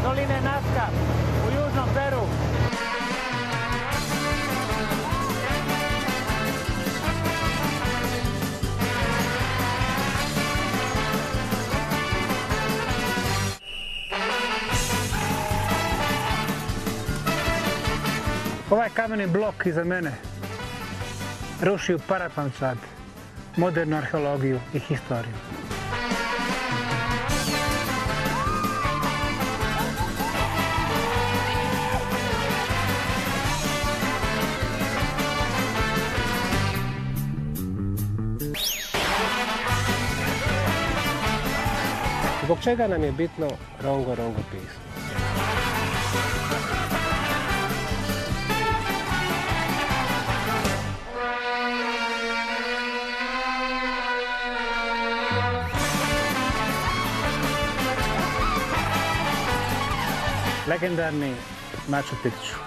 doline Nazca u južnom Peru. Ovaj kameni blok iza mene ruši u Parapančad modernu arheologiju i historiju. Zbog čega nam je bitno Rongo Rongo pismo? Legendarni Machu Picchu.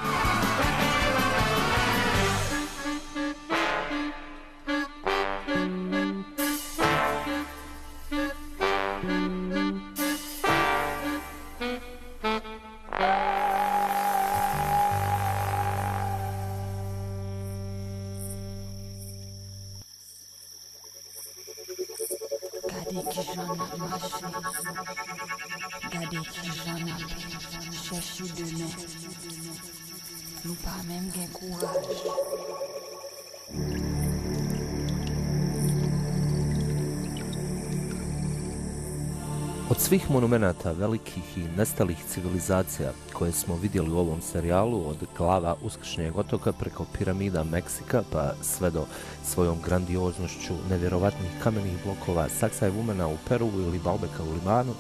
Od svih monumenata velikih i nestalih civilizacija koje smo vidjeli u ovom serijalu, od glava Uskršnjeg otoka preko piramida Meksika pa sve do svojom grandioznošću nevjerovatnih kamenih blokova Sacsayhumana u Peru ili Baalbeka u Limanu,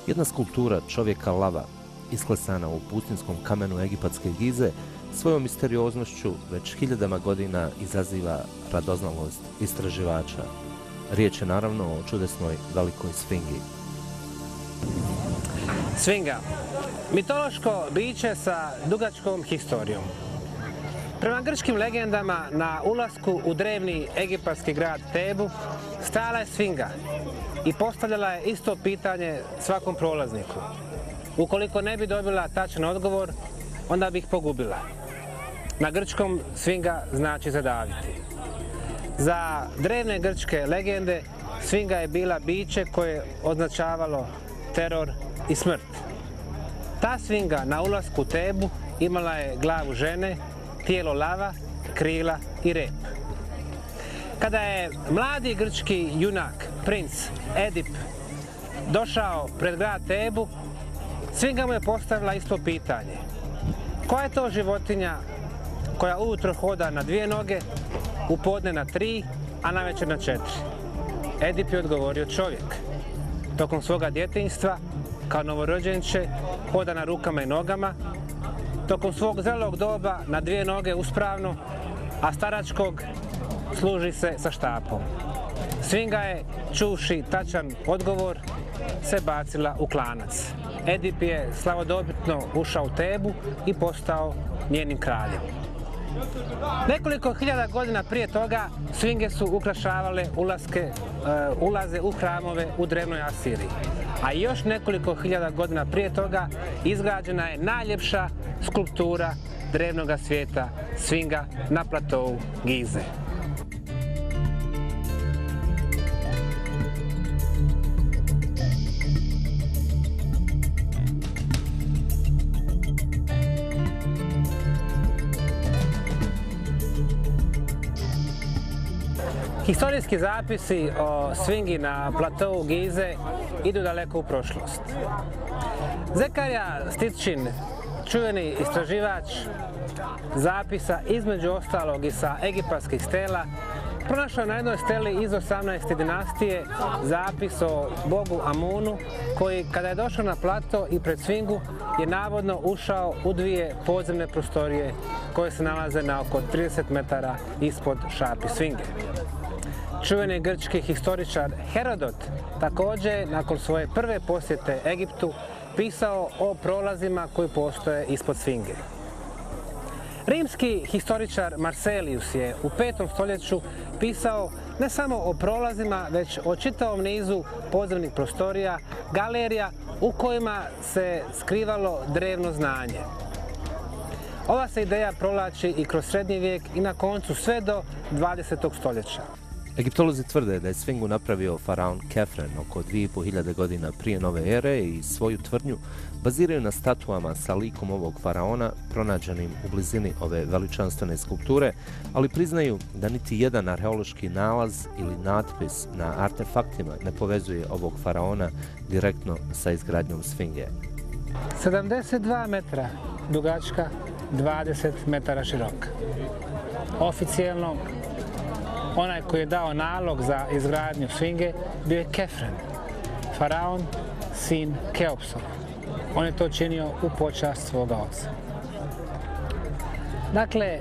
jedna skulptura čovjeka lava isklesana u pustinskom kamenu egipatske Gize svojom misterioznošću već hiljadama godina izaziva radoznalost istraživača. Riječ je naravno o čudesnoj velikoj sfingi. Sfinga. Mitološko biće sa dugačkom historijom. Prema grčkim legendama, na ulasku u drevni egipatski grad Tebu stajala je sfinga i postavljala je isto pitanje svakom prolazniku. Ukoliko ne bi dobila tačan odgovor, onda bi ih pogubila. Na grčkom sfinga znači zadaviti. Za drevne grčke legende sfinga je bila biće koje je označavalo teror i smrt. Ta sfinga na ulasku u Tebu imala je glavu žene, tijelo lava, krila i rep. Kada je mladi grčki junak, princ Edip, došao pred grad Tebu, sfinga mu je postavila isto pitanje. Koja je to životinja koja ujutro hoda na 2 noge, u podne na 3, a navečer na 4? Edip je odgovorio čovjek. Tokom svoga djetinjstva, kao novorođenče, hoda na rukama i nogama, tokom svog zrelog doba na 2 noge uspravno, a staračkog služi se sa štapom. Sfinga je, čuvši tačan odgovor, se bacila u klanac. Edip je slavodobitno ušao u Tebu i postao njenim kraljem. Nekoliko hiljada godina prije toga sfinge su ukrašavale ulaze u hramove u drevnoj Asiriji. A još nekoliko hiljada godina prije toga izgrađena je najljepša skulptura drevnog svijeta, sfinga na platou Gize. Historijski zapisi o sfingi na platou Gize idu daleko u prošlost. Zekarija Stitchin, čuveni istraživač zapisa između ostalog i sa egipatskih stela, pronašao je na jednoj steli iz 18. dinastije zapis o bogu Amunu, koji kada je došao na plato i pred sfingu je navodno ušao u dvije podzemne prostorije koje se nalaze na oko 30 metara ispod šapi sfinge. Čuveni grčki historičar Herodot također nakon svoje prve posjete Egiptu pisao o prolazima koji postoje ispod sfinge. Rimski historičar Marselius je u 5. stoljeću pisao ne samo o prolazima, već o čitavom nizu podzemnih prostorija, galerija u kojima se skrivalo drevno znanje. Ova se ideja provlači i kroz srednji vijek i na koncu sve do 20. stoljeća. Egiptolozi tvrde da je sfingu napravio faraon Kefren oko 2500 godina prije nove ere i svoju tvrdnju baziraju na statuama sa likom ovog faraona pronađenim u blizini ove veličanstvene skulpture, ali priznaju da niti jedan arheološki nalaz ili natpis na artefaktima ne povezuje ovog faraona direktno sa izgradnjom sfinge. 72 metra dugačka, 20 metara široka. Oficijelno, onaj koji je dao nalog za izgradnju sfinge bio je Kefren, faraon, sin Keopsov. On je to činio u počast svoga oca. Dakle,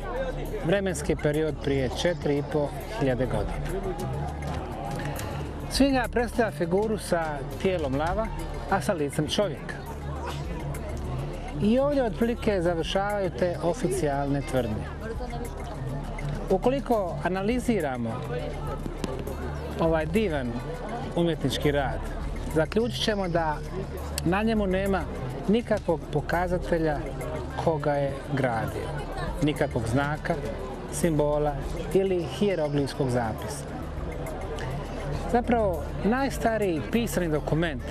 vremenski period prije 4500 godina. Sfinga predstavlja figuru sa tijelom lava, a sa licem čovjeka. I ovdje otprilike završavaju te oficijalne tvrdnje. Ukoliko analiziramo ovaj divan umjetnički rad, zaključit ćemo da na njemu nema nikakvog pokazatelja koga je gradio, nikakvog znaka, simbola ili hijeroglifskog zapisa. Zapravo, najstariji pisani dokument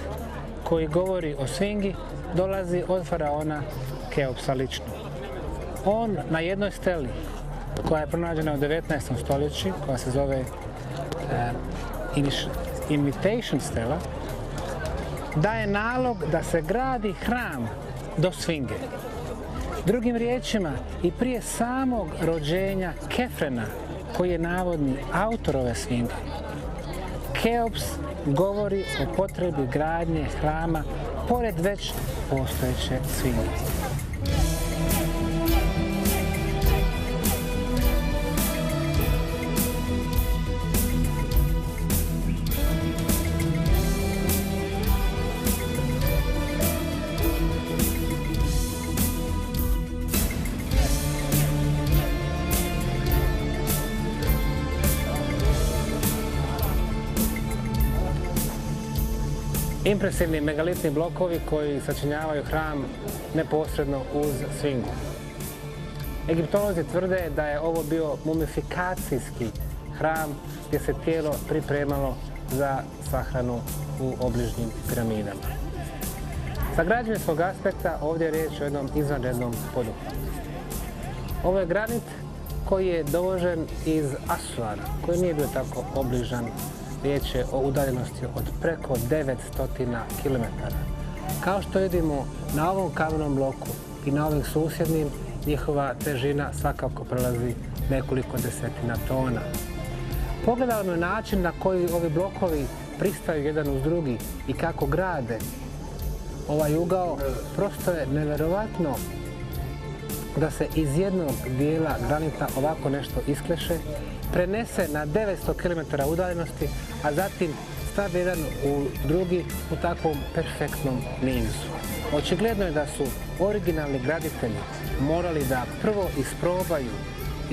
koji govori o sfingi dolazi od faraona Keopsa lično. On na jednoj steli koja je pronađena u 19. stoljeću, koja se zove Imitation stela, daje nalog da se gradi hram do sfinge. Drugim riječima, i prije samog rođenja Kefrena, koji je navodni autor ove sfinge, Keops govori o potrebi gradnje hrama pored već postojeće sfinge. Impresivni megalitni blokovi koji sačinjavaju hram neposredno uz sfingu. Egiptolozi tvrde da je ovo bio mumifikacijski hram gdje se tijelo pripremalo za sahranu u obližnjim piramidama. Sa građevinskog aspekta ovdje je riječ o jednom izvanrednom poduhvatu. Ovo je granit koji je dovožen iz Asuana, koji nije bio tako obližan. Riječ je o udaljenosti od preko 900 km. Kao što vidimo na ovom kamenom bloku i na ovim susjednim, njihova težina svakako prelazi nekoliko desetina tona. Pogledamo na način na koji ovi blokovi pristaju jedan uz drugi i kako grade ovaj ugao, prosto je nevjerovatno da se iz jednog dijela granita ovako nešto iskleše, prenese na 900 km udaljenosti, a zatim stavi jedan u drugi u takvom perfektnom nizu. Očigledno je da su originalni graditelji morali da prvo isprobaju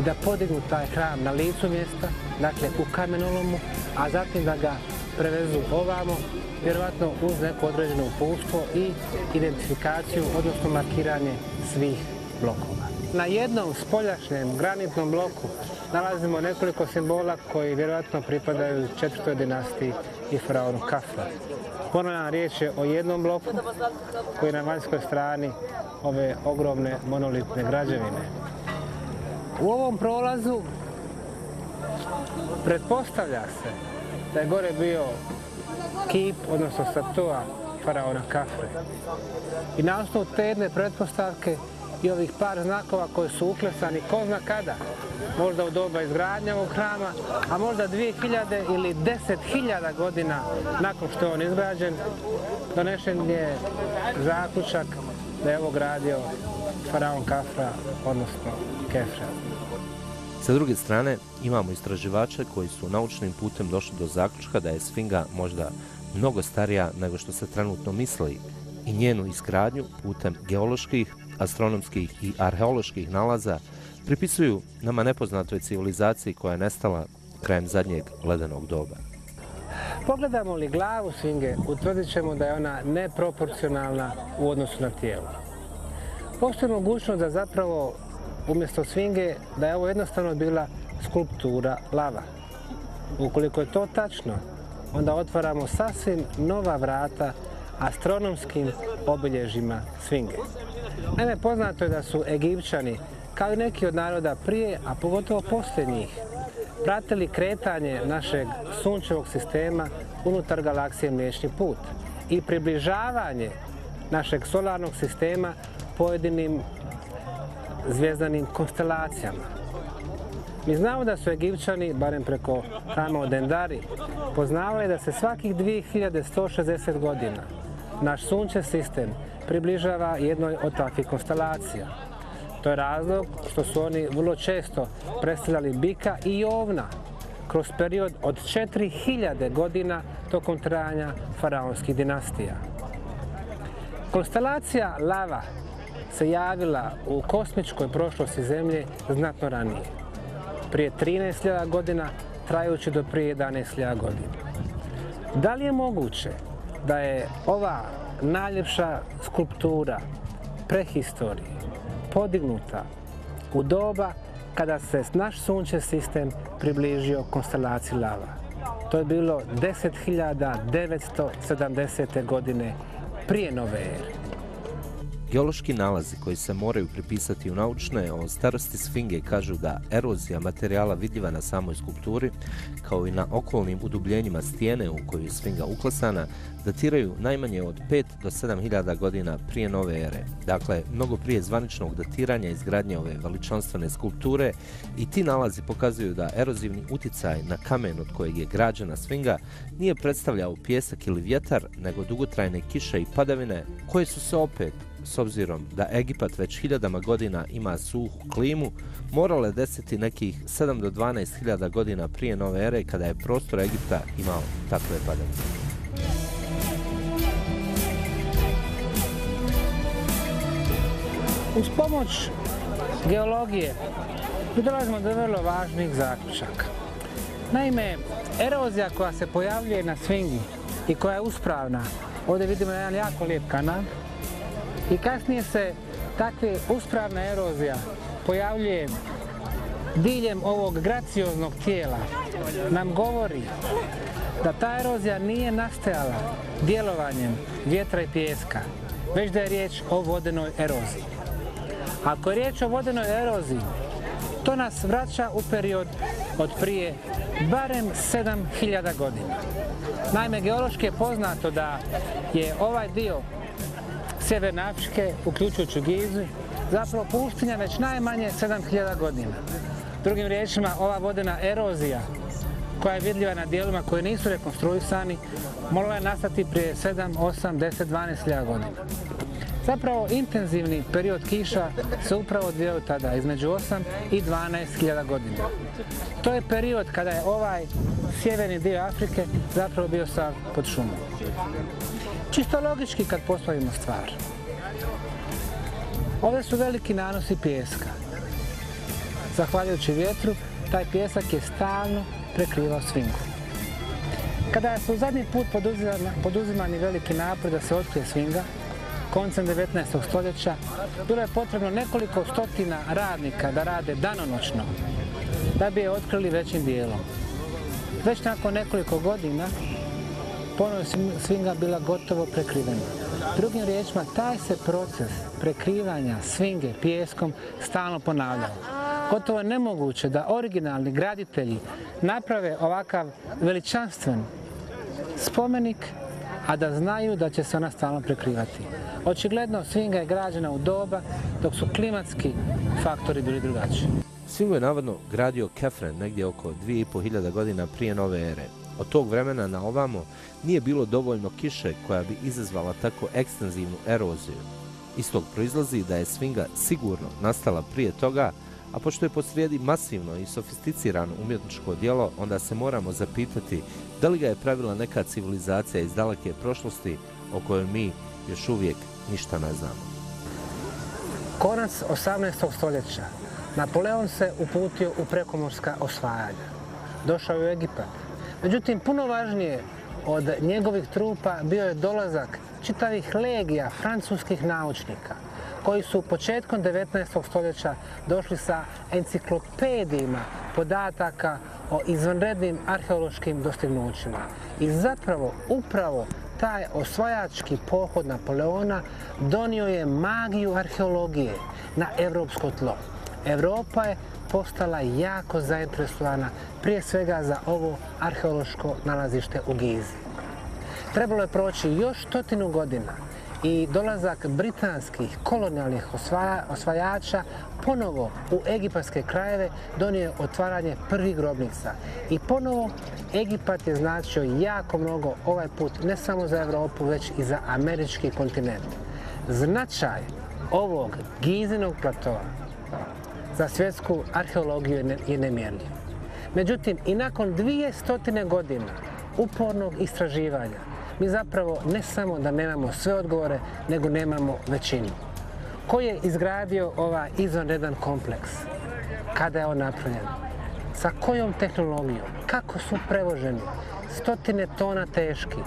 i da podignu taj hram na licu mjesta, dakle u kamenolomu, a zatim da ga prevezu ovamo, vjerovatno uz neko određeno uputstvo i identifikaciju, odnosno markiranje svih blokova. Na jednom spoljašnjem granitnom bloku nalazimo nekoliko simbola koji vjerojatno pripadaju 4. dinastiji i faraonu Kafra. Ponavljam, riječ je o jednom bloku koji je na vanjskoj strani ove ogromne monolitne građevine. U ovom prolazu pretpostavlja se da je gore bio kip, odnosno statua faraona Kafre. I na osnovu te jedne pretpostavke i ovih par znakova koji su uklesani ko zna kada, možda u doba izgradnje ovog hrama, a možda 2000 ili 10.000 godina nakon što je on izgrađen, donešen je zaključak da je ovo gradio faraon Kafra, odnosno Kefra. Sa druge strane, imamo istraživače koji su naučnim putem došli do zaključka da je Sfinga možda mnogo starija nego što se trenutno misli i njenu izgradnju putem geoloških, astronomskih i arheoloških nalaza pripisuju nama nepoznatoj civilizaciji koja je nestala krajem zadnjeg ledenog doba. Pogledamo li glavu Sfinge, utvrdit ćemo da je ona neproporcionalna u odnosu na tijelo. Postoji mogućnost da zapravo umjesto Sfinge da je ovo jednostavno bila skulptura lava. Ukoliko je to tačno, onda otvaramo sasvim nova vrata astronomskim obilježjima Sfinge. Naime, poznato je da su Egipćani, kao i neki od naroda prije, a pogotovo poslije njih, pratili kretanje našeg sunčevog sistema unutar galaksije Mliječni put i približavanje našeg solarnog sistema pojedinim zvjezdanim konstelacijama. Mi znamo da su Egipćani, barem preko hrama u Dendari, poznavali da se svakih 2160 godina naš sunčev sistem približava jednoj od takvih konstelacija. To je razlog što su oni vrlo često predstavljali bika i ovna kroz period od 4000 godina tokom trajanja faraonskih dinastija. Konstelacija lava se javila u kosmičkoj prošlosti Zemlje znatno ranije, prije 13.000 godina, trajući do prije 11.000 godina. Da li je moguće da je ova najljepša skulptura prehistorije podignuta u doba kada se naš sunčev sistem približio konstelaciji lava? To je bilo 10.970. godine prije nove ere. Geološki nalazi koji se moraju pripisati u naučne o starosti Sfinge kažu da erozija materijala vidljiva na samoj skulpturi, kao i na okolnim udubljenjima stijene u koju je Sfinga uklesana, datiraju najmanje od 5 do 7.000 godina prije nove ere. Dakle, mnogo prije zvaničnog datiranja izgradnje ove veličanstvene skulpture, i ti nalazi pokazuju da erozivni uticaj na kamen od kojeg je građena Sfinga nije predstavljao pijesak ili vjetar, nego dugotrajne kiše i padavine koje su se opet, s obzirom da Egipat već hiljadama godina ima suhu klimu, morale desiti nekih 7 do 12.000 godina prije nove ere kada je prostor Egipta imao takve padavine. Uz pomoć geologije mi dolazimo do vrlo važnih zaključaka. Naime, erozija koja se pojavljuje na Sfingi i koja je uspravna, ovdje vidimo jedan jako lijep kanal, i kasnije se takva uspravna erozija pojavljuje diljem ovog gracioznog tijela, nam govori da ta erozija nije nastajala djelovanjem vjetra i pijeska, već da je riječ o vodenoj eroziji. Ako je riječ o vodenoj eroziji, to nas vraća u period od prije barem 7.000 godina. Naime, geološki je poznato da je ovaj dio Sjeverne Afrike, uključujući Gizu, zapravo pustinja već najmanje 7.000 godina. Drugim riječima, ova vodena erozija koja je vidljiva na dijelovima koji nisu rekonstruisani, morala je nastati prije 7, 8, 10, 12.000 godina. Zapravo, intenzivni period kiša se upravo odvijao tada, između 8 i 12.000 godina. To je period kada je ovaj sjeverni dio Afrike zapravo bio sav pod šumom. Čisto logički kad postavimo stvar. Ovdje su veliki nanosi pijeska. zahvaljujući vjetru, taj pijesak je stalno prekrivao svingu. Kada su zadnji put poduzimani veliki napor da se otkrije svinga, koncem 19. stoljeća, bilo je potrebno nekoliko stotina radnika da rade danonoćno, da bi je otkrili većim dijelom. Već nakon nekoliko godina, ponovno svinga bila gotovo prekrivena. Drugim riječima, taj se proces prekrivanja svinge pijeskom stalno ponavljao. Gotovo je nemoguće da originalni graditelji naprave ovakav veličanstven spomenik, a da znaju da će se ona stalno prekrivati. Očigledno, svinga je građena u doba dok su klimatski faktori bili drugačiji. Svingu je navodno gradio Kefren negdje oko 2500 godina prije nove ere. Od tog vremena na ovamo nije bilo dovoljno kiše koja bi izazvala tako ekstenzivnu eroziju. Iz tog proizlazi da je svinga sigurno nastala prije toga, a pošto je posrijedi masivno i sofisticirano umjetničko djelo, onda se moramo zapitati da li ga je pravila neka civilizacija iz daleke prošlosti o kojoj mi još uvijek ništa ne znamo. Konac 18. stoljeća Napoleon se uputio u prekomorska osvajanja. Došao je u Egipat. Međutim, puno važnije od njegovih trupa bio je dolazak čitavih legija francuskih naučnika koji su početkom 19. stoljeća došli sa enciklopedijima podataka o izvanrednim arheološkim dostignućima. I zapravo, upravo taj osvajački pohod Napoleona donio je magiju arheologije na europsko tlo. Europa je postala jako zainteresovana prije svega za ovo arheološko nalazište u Gizi. Trebalo je proći još 100 godina i dolazak britanskih kolonijalnih osvajača ponovo u egipatske krajeve donio je otvaranje prvih grobnica. I ponovo Egipat je značio jako mnogo ovaj put ne samo za Europu, već i za američki kontinent. Značaj ovog Gizinog platoa za svjetsku arheologiju je nemjerljiv. Međutim, i nakon 200 godina upornog istraživanja, mi zapravo ne samo da nemamo sve odgovore, nego nemamo većinu. Ko je izgradio ovaj izvanredan kompleks? Kada je on napravljen? Sa kojom tehnologijom? Kako su prevoženi? 100 tona teški,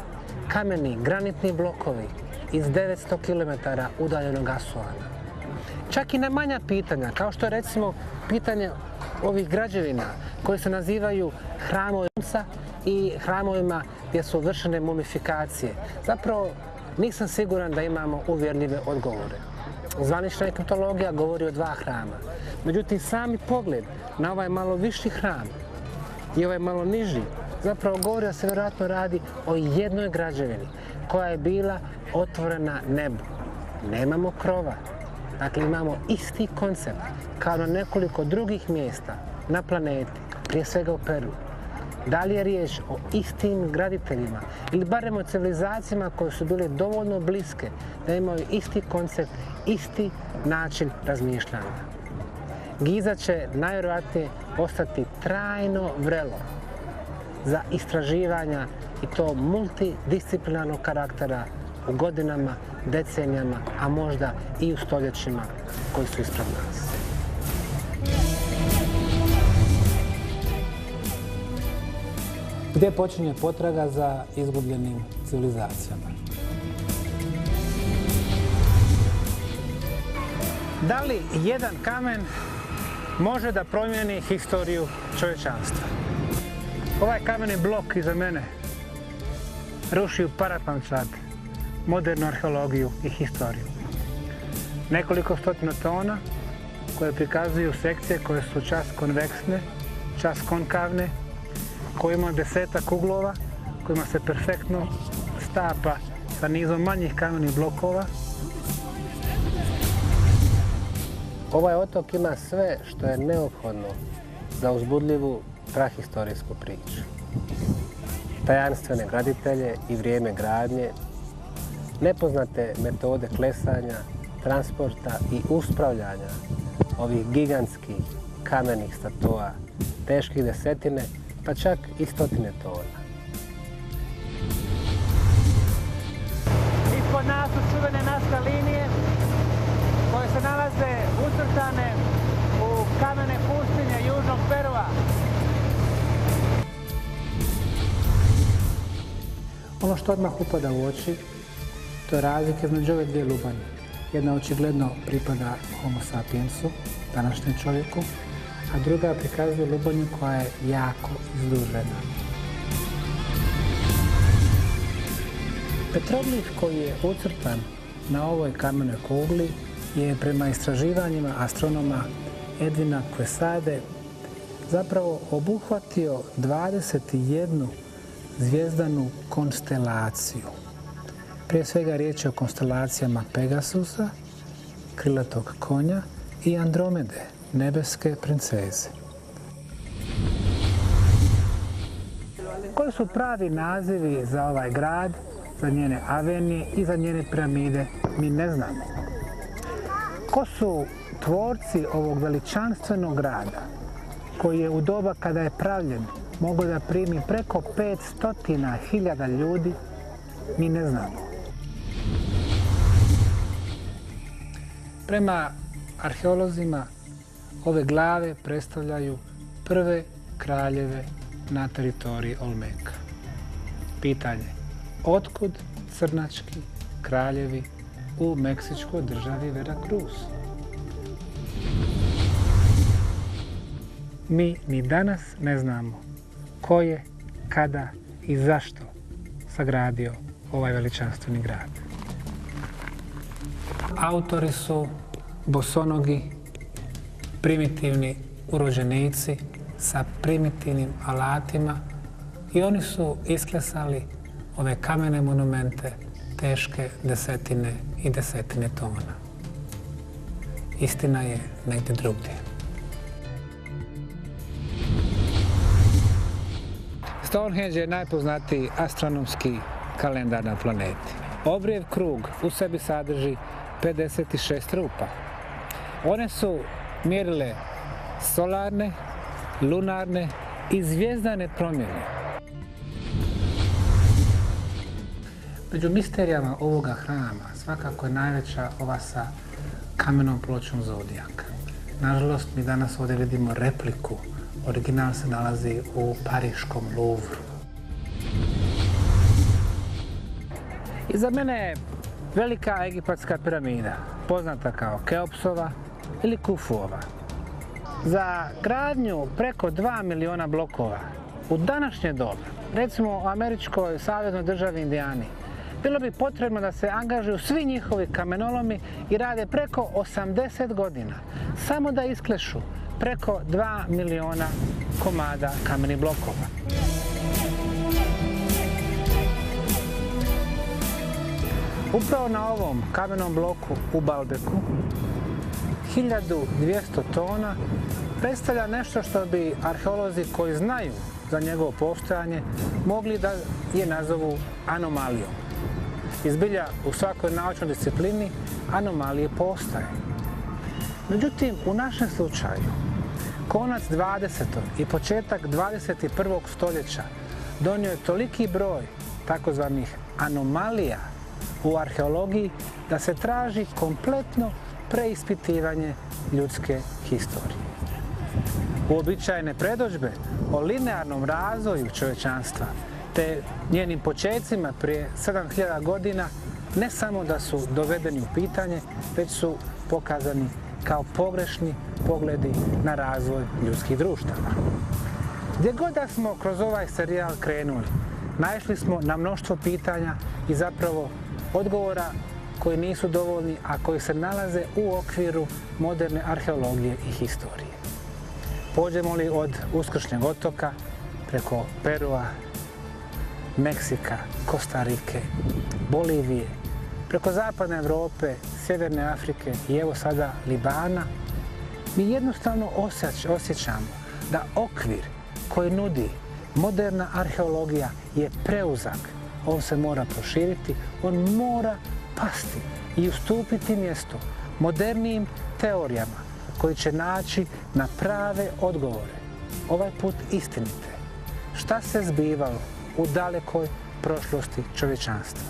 kameni, granitni blokovi iz 900 km udaljenog Asuana. Čak i na manja pitanja, kao što je recimo pitanje ovih građevina koje se nazivaju hramovima i hramovima gdje su vršene mumifikacije. Zapravo nisam siguran da imamo uvjerljive odgovore. Zvanična egiptologija govori o 2 hrama. Međutim, sami pogled na ovaj malo viši hram i ovaj malo niži zapravo govori da se vjerojatno radi o jednoj građevini koja je bila otvorena nebu. Nemamo krova. Dakle, imamo isti koncept kao na nekoliko drugih mjesta na planeti, prije svega u Peru. Da li je riječ o istim graditeljima ili barem o civilizacijama koje su bile dovoljno bliske da imaju isti koncept, isti način razmišljanja. Giza će najvjerojatnije ostati trajno vrelo za istraživanja i to multidisciplinarnog karaktera u godinama, decenijama, a možda i u stoljećima koji su ispred nas. Gdje počinje potraga za izgubljenim civilizacijama? Da li jedan kamen može da promijeni historiju čovječanstva? Ovaj kameni blok iza mene ruši u parapamčad modernu arheologiju i historiju. Nekoliko stotina tona koje prikazuju sekcije koje su čas konveksne, čas konkavne, koje ima 10-ak uglova, kojima se perfektno stapa sa nizom manjih kamenih blokova. Ovaj otok ima sve što je neophodno za uzbudljivu prahistorijsku priču. Tajanstvene graditelje i vrijeme gradnje, nepoznate metode klesanja, transporta i uspravljanja ovih gigantskih kamenih statoa, teških 10, pa čak i 100 tona. Ispod nas su čuvene Naska linije koje se nalaze ucrtane u kamene pustinje kamenog Perua. Ono što odmah upada u oči, to je razlika između ove dvije lubanje. Jedna očigledno pripada Homo sapiensu, današnjem čovjeku, a druga prikazuje lubanju koja je jako izdužena. Petroglif koji je ucrtan na ovoj kamenoj kugli je prema istraživanjima astronoma Edvina Quesade zapravo obuhvatio 21 zvijezdanu konstelaciju. Prije svega riječ je o konstelacijama Pegasusa, krilatog konja i Andromede, nebeske princeze. Koji su pravi nazivi za ovaj grad, za njene avenije i za njene piramide, mi ne znamo. Ko su tvorci ovog veličanstvenog grada, koji je u doba kada je pravljen mogao da primi preko 500.000 ljudi, mi ne znamo. Prema arheolozima, ove glave predstavljaju prve kraljeve na teritoriji Olmeka. Pitanje: otkud crnački kraljevi u meksičkoj državi Veracruz? Mi ni danas ne znamo ko je, kada i zašto sagradio ovaj veličanstveni grad. Autori su bosonogi, primitivni urođenici sa primitivnim alatima i oni su isklesali ove kamene monumente teške desetine i desetine tona. Istina je negdje drugdje. Stonehenge je najpoznatiji astronomski kalendar na planeti. Obrijev krug u sebi sadrži 56 rupa. One su mjerile solarne, lunarne i zvijezdane promjene. Među misterijama ovoga hrama svakako je najveća ova sa kamenom pločom Zodijaka. Nažalost, mi danas ovdje vidimo repliku. Original se nalazi u pariškom Louvru. Iza mene je velika egipatska piramida, poznata kao Keopsova ili Kufuova. Za gradnju preko 2 miliona blokova u današnje doba, recimo u američkoj saveznoj državi Indijani, bilo bi potrebno da se angažuju svi njihovi kamenolomi i rade preko 80 godina, samo da isklešu preko 2 miliona komada kamenih blokova. Upravo na ovom kamenom bloku u Baalbeku 1200 tona predstavlja nešto što bi arheolozi koji znaju za njegovo postojanje mogli da je nazovu anomalijom. Izbilja u svakoj naučnoj disciplini anomalije postoje. Međutim, u našem slučaju, konac 20. i početak 21. stoljeća donio je toliki broj takozvanih anomalija u arheologiji da se traži kompletno preispitivanje ljudske historije. Uobičajene predodžbe o linearnom razvoju čovječanstva te njenim počecima prije 7000 godina ne samo da su dovedeni u pitanje, već su pokazani kao pogrešni pogledi na razvoj ljudskih društava. Gdje god da smo kroz ovaj serijal krenuli, naišli smo na mnoštvo pitanja i zapravo odgovora koji nisu dovoljni, a koji se nalaze u okviru moderne arheologije i historije. Pođemo li od Uskršnjeg otoka, preko Perua, Meksika, Kostarike, Bolivije, preko zapadne Europe, sjeverne Afrike i evo sada Libana, mi jednostavno osjećamo da okvir koji nudi moderna arheologija je preuzak. On se mora proširiti, on mora pasti i ustupiti mjesto modernijim teorijama koji će naći na prave odgovore, ovaj put istinite. Šta se zbivalo u dalekoj prošlosti čovječanstva?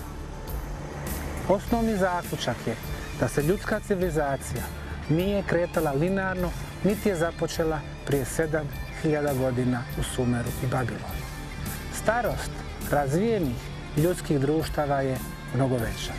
Osnovni zaključak je da se ljudska civilizacija nije kretala linearno niti je započela prije 7000 godina u Sumeru i Babilonu. Starost razvijenih ljudskih društava je mnogo veća.